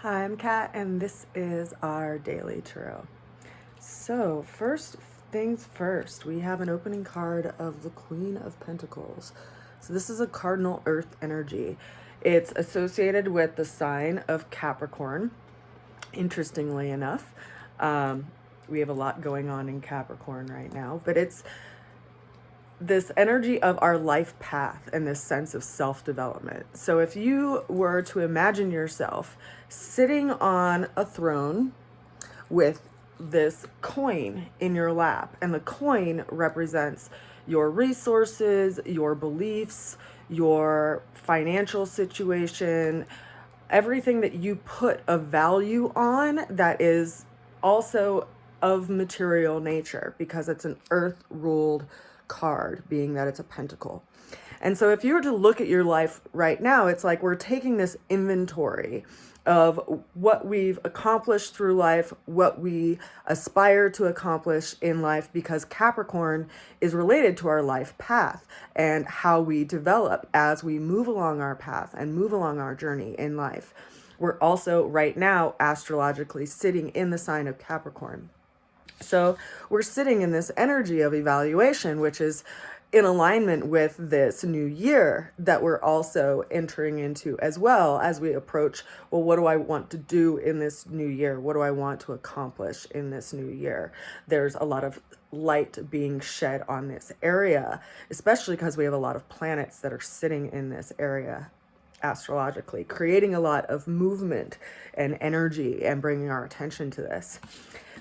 Hi, I'm Kat, and this is our daily tarot. So, first things first, we have an opening card of the Queen of Pentacles. So, this is a cardinal earth energy. It's associated with the sign of Capricorn, interestingly enough. We have a lot going on in Capricorn right now, but it's this energy of our life path and this sense of self-development. So if you were to imagine yourself sitting on a throne with this coin in your lap, and the coin represents your resources, your beliefs, your financial situation, everything that you put a value on that is also of material nature, because it's an earth ruled card, being that it's a pentacle. And so if you were to look at your life right now, it's like we're taking this inventory of what we've accomplished through life, what we aspire to accomplish in life, because Capricorn is related to our life path and how we develop as we move along our path and move along our journey in life. We're also right now astrologically sitting in the sign of Capricorn. So we're sitting in this energy of evaluation, which is in alignment with this new year that we're also entering into, as well as we approach, well, what do I want to do in this new year? What do I want to accomplish in this new year? There's a lot of light being shed on this area, especially because we have a lot of planets that are sitting in this area astrologically, creating a lot of movement and energy and bringing our attention to this.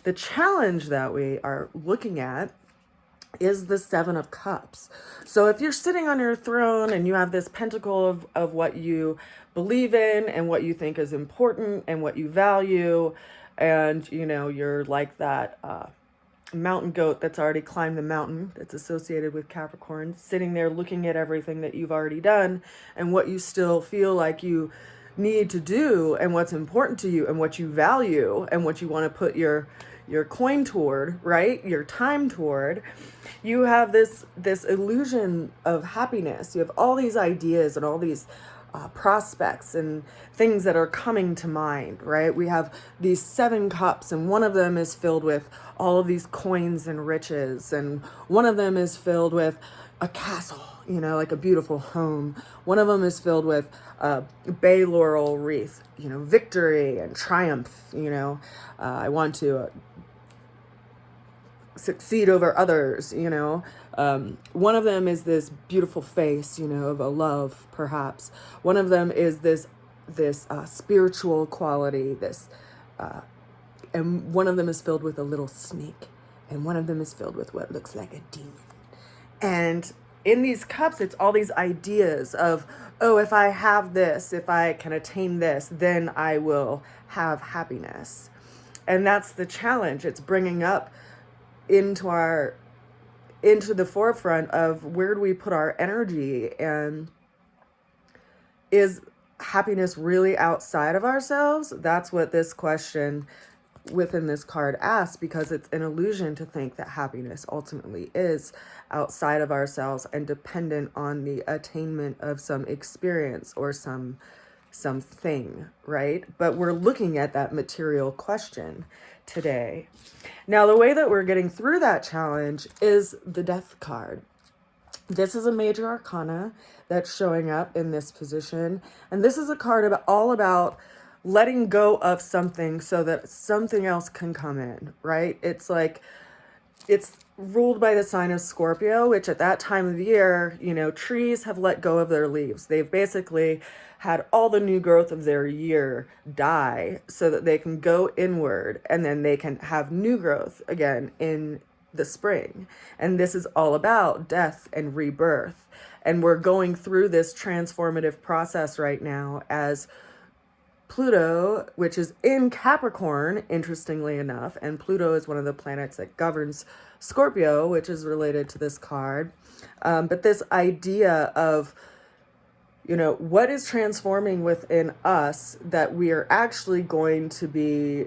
The challenge that we are looking at is the Seven of Cups. So if you're sitting on your throne and you have this pentacle of what you believe in and what you think is important and what you value, and you're like that mountain goat that's already climbed the mountain, that's associated with Capricorn, sitting there looking at everything that you've already done and what you still feel like you need to do and what's important to you and what you value and what you want to put your coin toward, right? Your time toward. You have this illusion of happiness. You have all these ideas and all these prospects and things that are coming to mind, right? We have these 7 cups, and one of them is filled with all of these coins and riches, and one of them is filled with a castle, like a beautiful home. One of them is filled with bay laurel wreath, victory and triumph. I want to succeed over others. One of them is this beautiful face, of a love, perhaps. One of them is this spiritual quality, and one of them is filled with a little snake, and one of them is filled with what looks like a demon. And in these cups, it's all these ideas of, oh, if I have this, if I can attain this, then I will have happiness. And that's the challenge. It's bringing up into the forefront of where do we put our energy, and is happiness really outside of ourselves? That's what this question within this card asks, because it's an illusion to think that happiness ultimately is outside of ourselves and dependent on the attainment of some experience or something, right? But we're looking at that material question today. Now, the way that we're getting through that challenge is the Death card. This is a major arcana that's showing up in this position. And this is a card all about letting go of something so that something else can come in, right? It's like, it's ruled by the sign of Scorpio, which at that time of year, trees have let go of their leaves. They've basically had all the new growth of their year die so that they can go inward, and then they can have new growth again in the spring. And this is all about death and rebirth. And we're going through this transformative process right now as Pluto, which is in Capricorn, interestingly enough, and Pluto is one of the planets that governs Scorpio, which is related to this card. But this idea of, what is transforming within us that we are actually going to be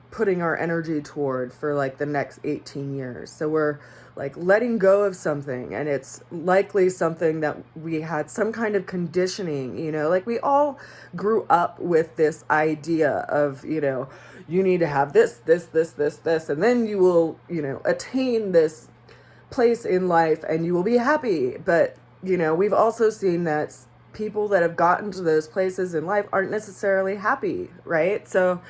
putting our energy toward for like the next 18 years. So we're like letting go of something, and it's likely something that we had some kind of conditioning, you know, like we all grew up with this idea of, you know, you need to have this, and then you will, you know, attain this place in life and you will be happy. But, you know, we've also seen that people that have gotten to those places in life aren't necessarily happy, right? So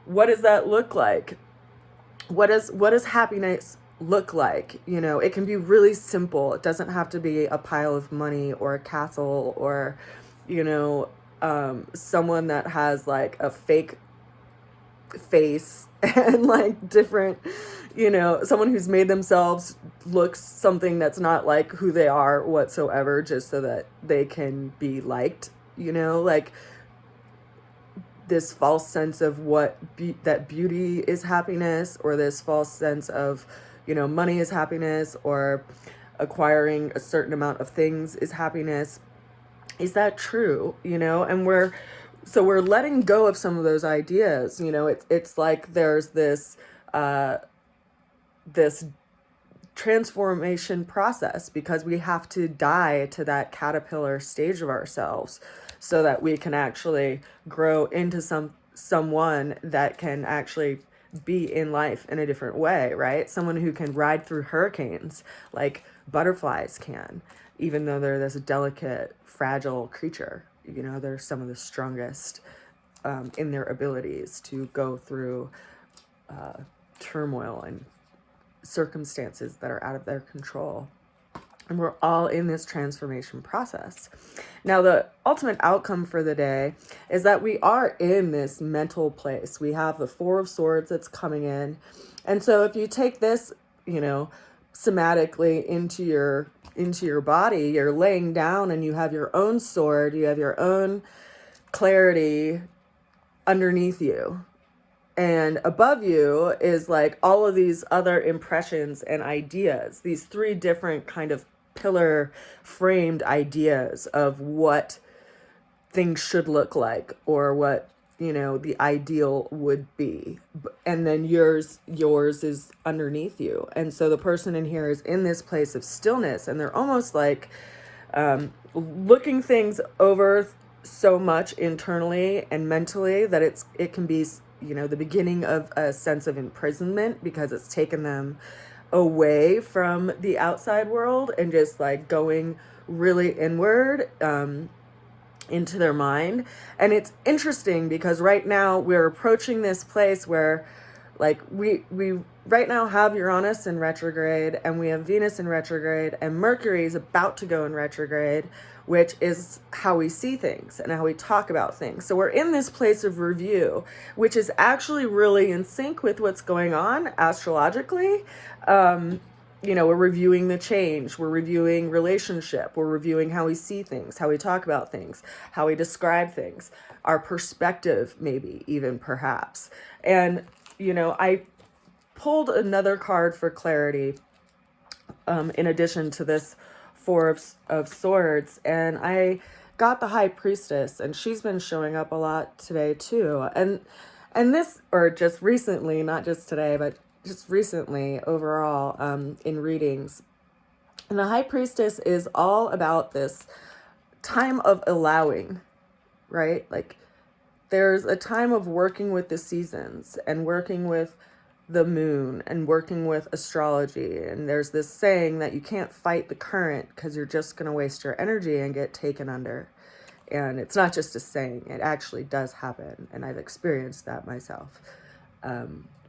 what does that look like? What does happiness look like? You know, it can be really simple. It doesn't have to be a pile of money or a castle or, you know, someone that has like a fake face and like different, you know, someone who's made themselves look something that's not like who they are whatsoever, just so that they can be liked, you know, like this false sense of what that beauty is happiness, or this false sense of, you know, money is happiness, or acquiring a certain amount of things is happiness. Is that true? You know, and we're letting go of some of those ideas. You know, it's like there's this this transformation process, because we have to die to that caterpillar stage of ourselves so that we can actually grow into someone that can actually be in life in a different way, right? Someone who can ride through hurricanes like butterflies can, even though they're this delicate, fragile creature. You know, they're some of the strongest in their abilities to go through turmoil and circumstances that are out of their control. And we're all in this transformation process. Now, the ultimate outcome for the day is that we are in this mental place. We have the Four of Swords that's coming in. And so if you take this, you know, somatically into your body, you're laying down and you have your own sword, you have your own clarity underneath you. And above you is like all of these other impressions and ideas, these three different kind of pillar framed ideas of what things should look like, or what, you know, the ideal would be. And then yours is underneath you. And so the person in here is in this place of stillness, and they're almost like looking things over so much internally and mentally that it can be, you know, the beginning of a sense of imprisonment, because it's taken them away from the outside world and just like going really inward into their mind. And it's interesting because right now we're approaching this place where like we right now have Uranus in retrograde, and we have Venus in retrograde, and Mercury is about to go in retrograde, which is how we see things and how we talk about things. So we're in this place of review, which is actually really in sync with what's going on astrologically. You know, we're reviewing the change, we're reviewing relationship, we're reviewing how we see things, how we talk about things, how we describe things, our perspective, maybe even perhaps. And, you know, I pulled another card for clarity in addition to this Four of Swords, and I got the High Priestess, and she's been showing up a lot today too. And this, or just recently, not just today, but just recently overall in readings. And the High Priestess is all about this time of allowing, right? Like there's a time of working with the seasons and working with the moon and working with astrology. And there's this saying that you can't fight the current because you're just going to waste your energy and get taken under. And it's not just a saying, it actually does happen. And I've experienced that myself.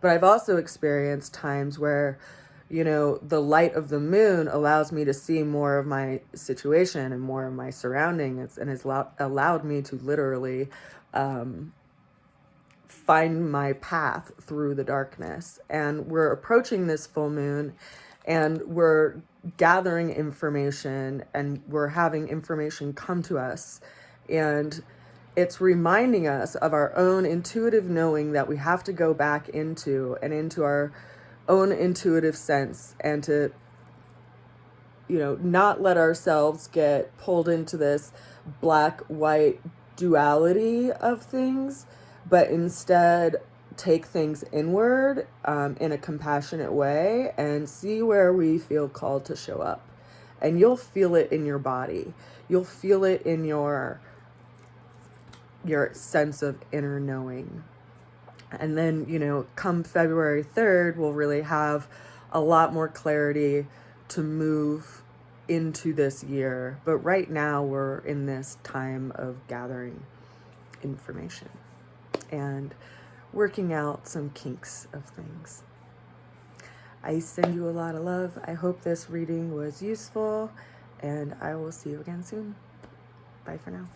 But I've also experienced times where, you know, the light of the moon allows me to see more of my situation and more of my surroundings, and has allowed me to literally find my path through the darkness. And we're approaching this full moon, and we're gathering information, and we're having information come to us. And it's reminding us of our own intuitive knowing that we have to go back into our own intuitive sense, and to, you know, not let ourselves get pulled into this black-white duality of things, but instead take things inward in a compassionate way and see where we feel called to show up. And you'll feel it in your body. You'll feel it in your sense of inner knowing. And then, you know, come February 3rd, we'll really have a lot more clarity to move into this year. But right now we're in this time of gathering information and working out some kinks of things. I send you a lot of love. I hope this reading was useful, and I will see you again soon. Bye for now.